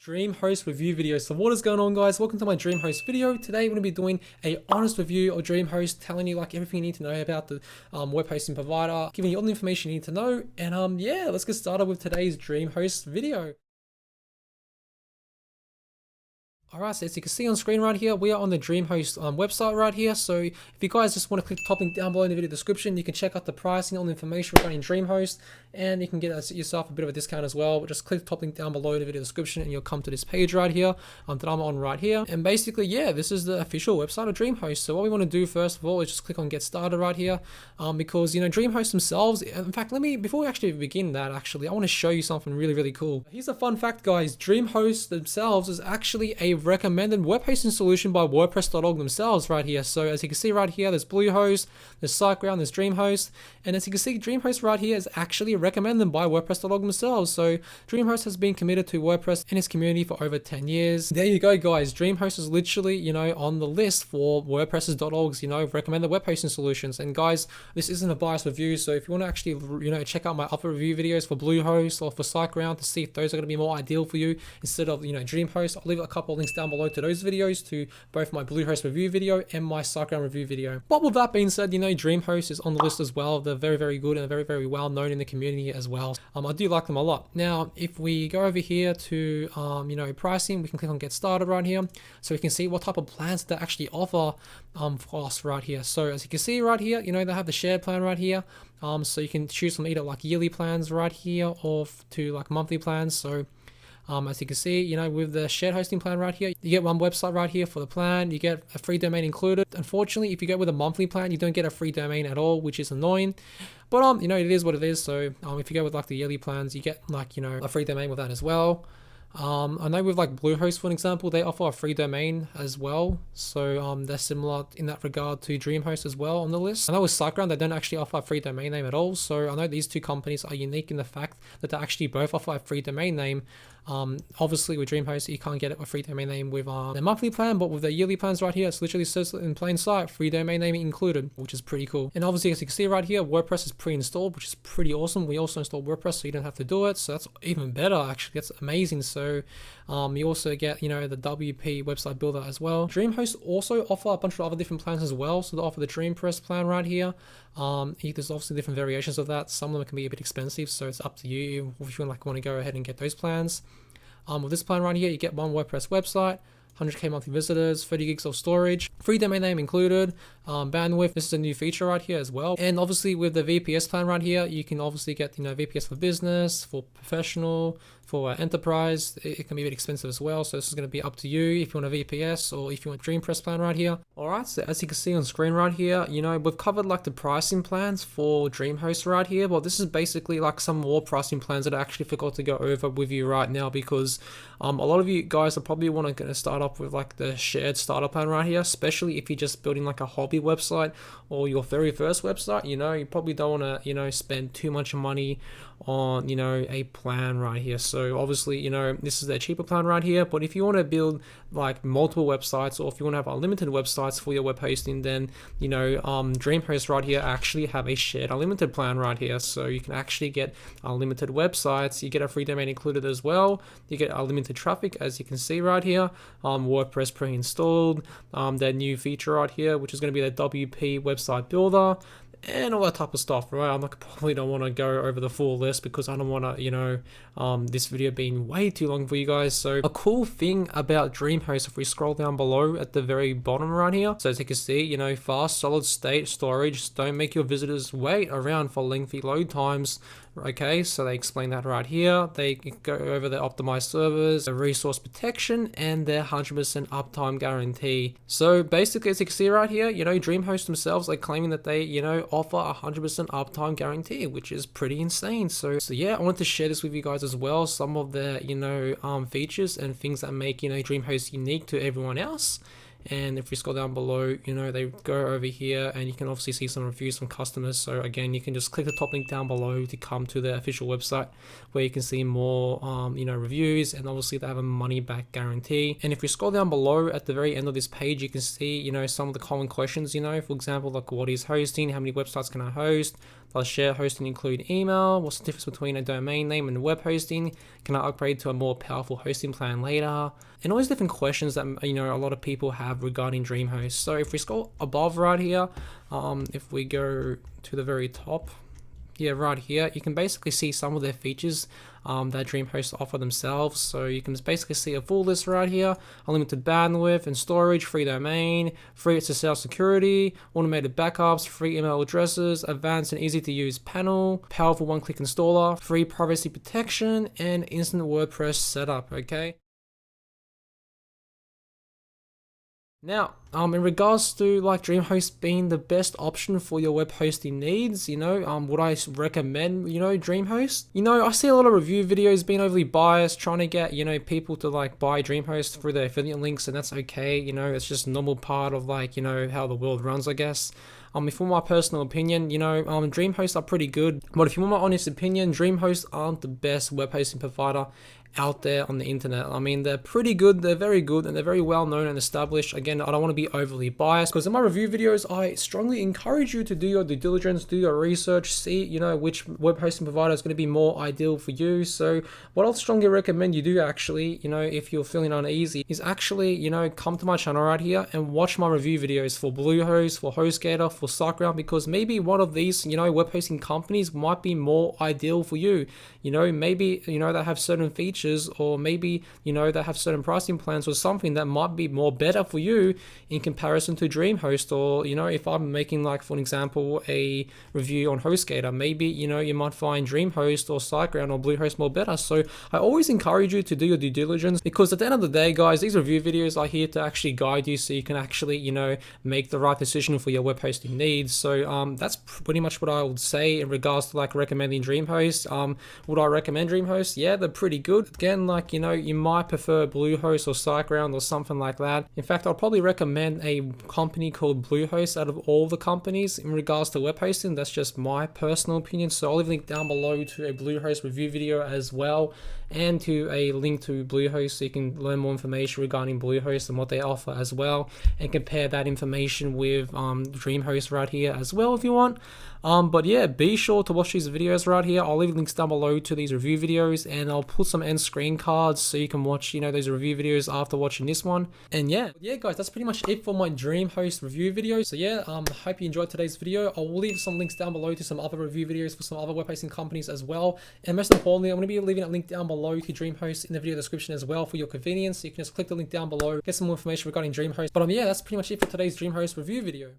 Dreamhost review video. So what is going on, guys? Welcome to my Dreamhost video. Today we're going to be doing a honest review of Dreamhost, telling you like everything you need to know about the web hosting provider, giving you all the information you need to know. And yeah, let's get started with today's Dreamhost video. Alright, so as you can see on screen right here, we are on the Dreamhost website right here. So if you guys just want to click the top link down below in the video description, you can check out the pricing, all the information regarding Dreamhost, and you can get yourself a bit of a discount as well. Just click the top link down below in the video description and you'll come to this page right here that I'm on right here. And basically, yeah, this is the official website of Dreamhost. So what we want to do first of all is just click on get started right here, because you know Dreamhost themselves, in fact, before we actually begin that, I want to show you something really cool. Here's a fun fact, guys. Dreamhost themselves is actually a recommended web hosting solution by WordPress.org themselves right here. So as you can see right here, there's Bluehost, there's SiteGround, there's Dreamhost, and as you can see, Dreamhost right here is actually recommended by WordPress.org themselves. So Dreamhost has been committed to WordPress and its community for over 10 years. There you go, guys. Dreamhost is literally, you know, on the list for WordPress.org's, you know, recommended web hosting solutions. And guys, this isn't a biased review, so if you want to actually, you know, check out my other review videos for Bluehost or for SiteGround to see if those are going to be more ideal for you instead of, you know, Dreamhost, I'll leave a couple of links down below to those videos, to both my Bluehost review video and my SiteGround review video. But with that being said, you know, Dreamhost is on the list as well. They're very good and very well known in the community as well. I do like them a lot. Now, if we go over here to you know, pricing, we can click on get started right here, so we can see what type of plans they actually offer for us right here. So as you can see right here, you know, they have the shared plan right here. So you can choose from either like yearly plans right here or to like monthly plans. So as you can see, you know, with the shared hosting plan right here, you get one website right here for the plan. You get a free domain included. Unfortunately, if you go with a monthly plan, you don't get a free domain at all, which is annoying. But you know, it is what it is. So if you go with like the yearly plans, you get like, you know, a free domain with that as well. I know with like Bluehost, for example, they offer a free domain as well. So they're similar in that regard to Dreamhost as well on the list. I know with SiteGround, they don't actually offer a free domain name at all. So I know these two companies are unique in the fact that they actually both offer a free domain name. Obviously with Dreamhost, you can't get a free domain name with their monthly plan, but with their yearly plans right here, it's literally says in plain sight, free domain name included, which is pretty cool. And obviously, as you can see right here, WordPress is pre-installed, which is pretty awesome. We also installed WordPress, so you don't have to do it. So that's even better, actually. That's amazing. So you also get, you know, the WP website builder as well. Dreamhost also offer a bunch of other different plans as well. So they offer the Dreampress plan right here. There's obviously different variations of that. Some of them can be a bit expensive, so it's up to you if you want to go ahead and get those plans. With this plan right here, you get one WordPress website, 100k monthly visitors, 30 gigs of storage, free domain name included, bandwidth. This is a new feature right here as well. And obviously with the VPS plan right here, you can obviously get, you know, VPS for business, for professional, for enterprise. It can be a bit expensive as well, so this is going to be up to you if you want a VPS or if you want Dreampress plan right here. Alright, so as you can see on screen right here, you know, we've covered like the pricing plans for Dreamhost right here, but this is basically like some more pricing plans that I actually forgot to go over with you right now, because a lot of you guys are probably going to start off with like the shared starter plan right here, especially if you're just building like a hobby website or your very first website. You know, you probably don't want to, you know, spend too much money on, you know, a plan right here. So obviously, you know, this is their cheaper plan right here, but if you want to build like multiple websites, or if you want to have unlimited websites for your web hosting, then, you know, Dreamhost right here actually have a shared unlimited plan right here. So you can actually get unlimited websites. You get a free domain included as well. You get unlimited traffic, as you can see right here. WordPress pre-installed, their new feature right here, which is going to be the WP website builder, and all that type of stuff, right? I probably don't want to go over the full list because I don't want to, you know, this video being way too long for you guys. So a cool thing about Dreamhost, if we scroll down below at the very bottom right here, so as you can see, you know, fast solid state storage, don't make your visitors wait around for lengthy load times. Okay, so they explain that right here. They go over the optimized servers, the resource protection, and their 100% uptime guarantee. So basically, as you can see right here, you know, Dreamhost themselves are claiming that they, you know, offer a 100% uptime guarantee, which is pretty insane. So yeah, I wanted to share this with you guys as well. Some of the, you know, features and things that make, you know, Dreamhost unique to everyone else. And if we scroll down below, you know, they go over here and you can obviously see some reviews from customers. So again, you can just click the top link down below to come to the official website where you can see more, you know, reviews, and obviously they have a money back guarantee. And if we scroll down below at the very end of this page, you can see, you know, some of the common questions, you know, for example, like what is hosting, how many websites can I host, Does share hosting include email? What's the difference between a domain name and web hosting? Can I upgrade to a more powerful hosting plan later? And all these different questions that a lot of people have regarding Dreamhost. So if we scroll above right here, if we go to the very top, yeah, right here, you can basically see some of their features that Dreamhost offer themselves. So you can basically see a full list right here: unlimited bandwidth and storage, free domain, free SSL security, automated backups, free email addresses, advanced and easy to use panel, powerful one-click installer, free privacy protection, and instant WordPress setup. Okay. Now, in regards to like Dreamhost being the best option for your web hosting needs, would I recommend, Dreamhost? I see a lot of review videos being overly biased, trying to get, people to like buy Dreamhost through their affiliate links, and that's okay. It's just a normal part of like, how the world runs, I guess. If you want my personal opinion, Dreamhost are pretty good, but if you want my honest opinion, Dreamhost aren't the best web hosting provider out there on the internet. I mean, they're pretty good, they're very good, and they're very well known and established. Again, I don't want to be overly biased, because in my review videos, I strongly encourage you to do your due diligence, do your research, see, which web hosting provider is going to be more ideal for you. So what I'll strongly recommend you do actually, if you're feeling uneasy, is actually, come to my channel right here and watch my review videos for Bluehost, for HostGator, for SiteGround, because maybe one of these, web hosting companies might be more ideal for you. Maybe, they have certain features, or maybe, they have certain pricing plans or something that might be more better for you in comparison to Dreamhost. Or, if I'm making, like, for an example, a review on HostGator, maybe, you might find Dreamhost or SiteGround or Bluehost more better. So I always encourage you to do your due diligence, because at the end of the day, guys, these review videos are here to actually guide you so you can actually, make the right decision for your web hosting needs. So that's pretty much what I would say in regards to like recommending Dreamhost. Would I recommend Dreamhost? Yeah, they're pretty good. Again, like, you might prefer Bluehost or SiteGround or something like that. In fact, I'll probably recommend a company called Bluehost out of all the companies in regards to web hosting. That's just my personal opinion. So I'll leave a link down below to a Bluehost review video as well, and to a link to Bluehost so you can learn more information regarding Bluehost and what they offer as well, and compare that information with Dreamhost right here as well if you want. But yeah, be sure to watch these videos right here. I'll leave links down below to these review videos, and I'll put some end screen cards so you can watch, those review videos after watching this one. And yeah guys, that's pretty much it for my Dreamhost review video. So yeah, hope you enjoyed today's video. I'll leave some links down below to some other review videos for some other web hosting companies as well. And most importantly, I'm going to be leaving a link down below to Dreamhost in the video description as well for your convenience. So you can just click the link down below, get some more information regarding Dreamhost. But yeah, that's pretty much it for today's Dreamhost review video.